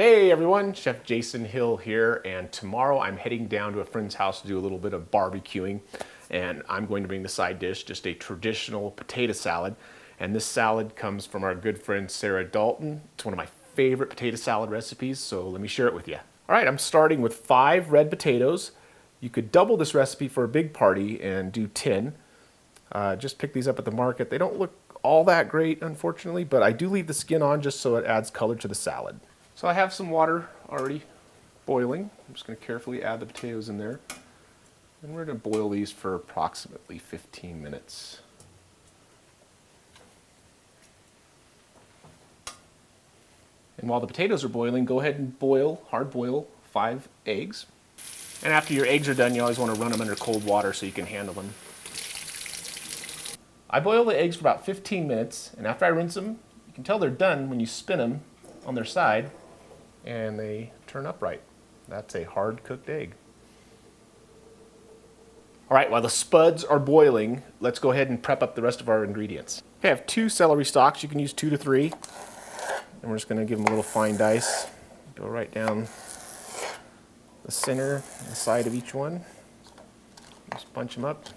Hey everyone, Chef Jason Hill here, and tomorrow I'm heading down to a friend's house to do a little bit of barbecuing, and I'm going to bring the side dish, just a traditional potato salad. And this salad comes from our good friend Sarah Dalton. It's one of my favorite potato salad recipes, so let me share it with you. All right, I'm starting with 5 red potatoes. You could double this recipe for a big party and do 10. Just pick these up at the market. They don't look all that great, unfortunately, but I do leave the skin on just so it adds color to the salad. So I have some water already boiling. I'm just going to carefully add the potatoes in there. And we're going to boil these for approximately 15 minutes. And while the potatoes are boiling, go ahead and hard boil 5 eggs. And after your eggs are done, you always want to run them under cold water so you can handle them. I boil the eggs for about 15 minutes, and after I rinse them, you can tell they're done when you spin them on their side and they turn upright. That's a hard cooked egg. All right, while the spuds are boiling, let's go ahead and prep up the rest of our ingredients. Okay, I have 2 celery stalks. You can use 2 to 3. And we're just gonna give them a little fine dice. Go right down the center, the side of each one. Just bunch them up.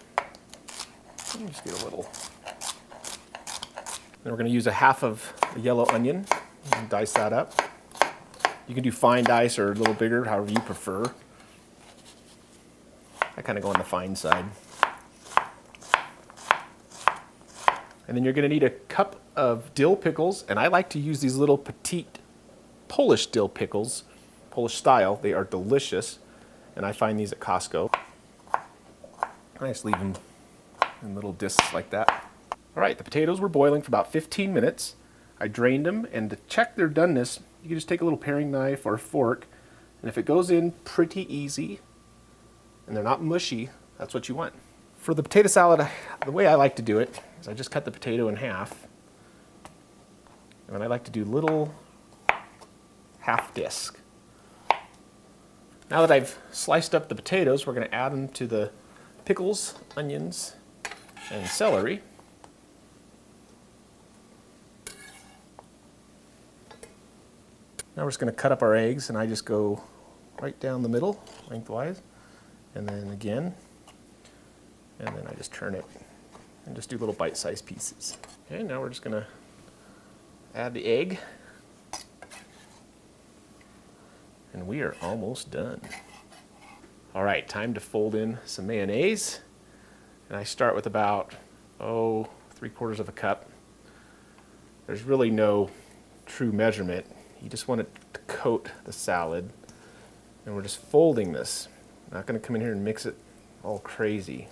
And just get a little. Then we're gonna use a half of a yellow onion and dice that up. You can do fine dice or a little bigger, however you prefer. I kind of go on the fine side. And then you're going to need a cup of dill pickles, and I like to use these little petite Polish dill pickles, Polish style. They are delicious, and I find these at Costco. I just leave them in little discs like that. All right, the potatoes were boiling for about 15 minutes. I drained them, and to check their doneness, you can just take a little paring knife or a fork, and if it goes in pretty easy and they're not mushy, that's what you want. For the potato salad, the way I like to do it is I just cut the potato in half, and then I like to do little half disc. Now that I've sliced up the potatoes, we're going to add them to the pickles, onions, and celery. Now we're just going to cut up our eggs, and I just go right down the middle, lengthwise, and then again, and then I just turn it and just do little bite-sized pieces. Okay, now we're just going to add the egg, and we are almost done. All right, time to fold in some mayonnaise, and I start with about, 3/4 of a cup. There's really no true measurement. You just want it to coat the salad. And we're just folding this. Not going to come in here and mix it all crazy.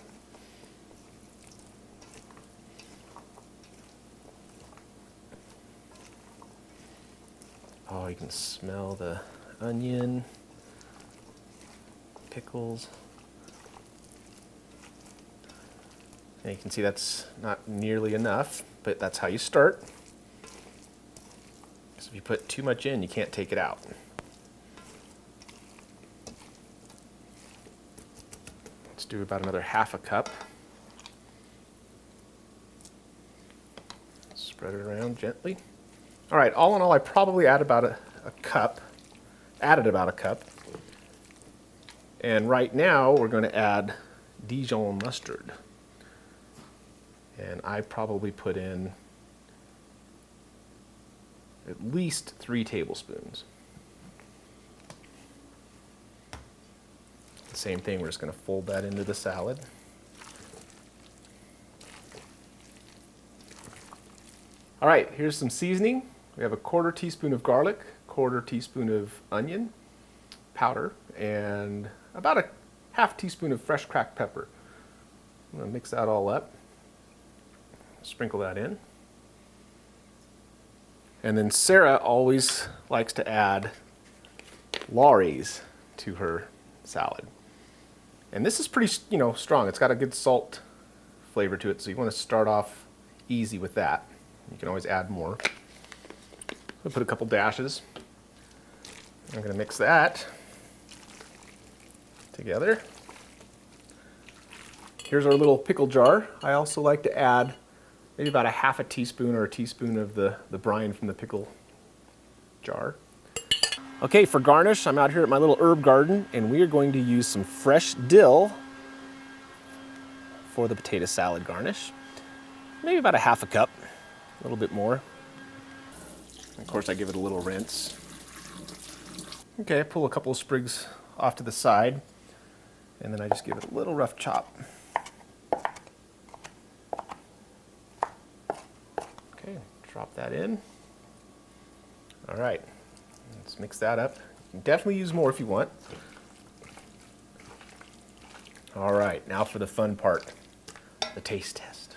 Oh, you can smell the onion, pickles. And you can see that's not nearly enough, but that's how you start. If you put too much in, you can't take it out. Let's do about another half a cup. Spread it around gently. All right, all in all, I probably added about a cup. And right now, we're going to add Dijon mustard. And I probably put in at least 3 tablespoons. The same thing, we're just going to fold that into the salad. All right, here's some seasoning. We have a 1/4 teaspoon of garlic, 1/4 teaspoon of onion powder, and about a 1/2 teaspoon of fresh cracked pepper. I'm going to mix that all up. Sprinkle that in. And then Sarah always likes to add Lawry's to her salad. And this is pretty, strong. It's got a good salt flavor to it, so you want to start off easy with that. You can always add more. I'll put a couple dashes. I'm going to mix that together. Here's our little pickle jar. I also like to add maybe about a 1/2 teaspoon or a teaspoon of the brine from the pickle jar. Okay, for garnish, I'm out here at my little herb garden, and we are going to use some fresh dill for the potato salad garnish. Maybe about a half a cup, a little bit more. Of course, I give it a little rinse. Okay, I pull a couple of sprigs off to the side, and then I just give it a little rough chop. Okay, drop that in. All right, let's mix that up. You can definitely use more if you want. All right, now for the fun part, the taste test.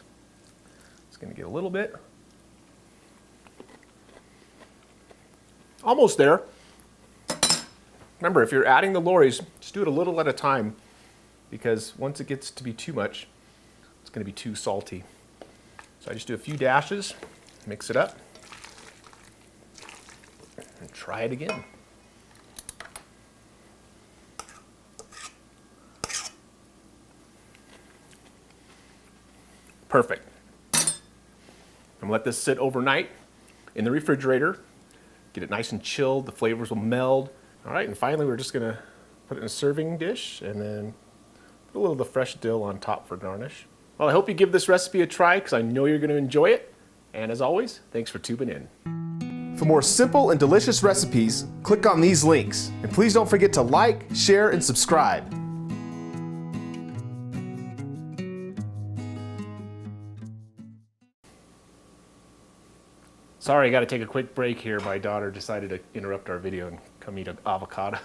It's gonna get a little bit. Almost there. Remember, if you're adding the Lawrys, just do it a little at a time, because once it gets to be too much, it's gonna be too salty. So I just do a few dashes, mix it up, and try it again. Perfect. I'm gonna let this sit overnight in the refrigerator, get it nice and chilled, the flavors will meld. All right, and finally we're just gonna put it in a serving dish and then put a little of the fresh dill on top for garnish. Well, I hope you give this recipe a try because I know you're gonna enjoy it. And as always, thanks for tuning in. For more simple and delicious recipes, click on these links. And please don't forget to like, share, and subscribe. Sorry, I gotta take a quick break here. My daughter decided to interrupt our video and come eat an avocado.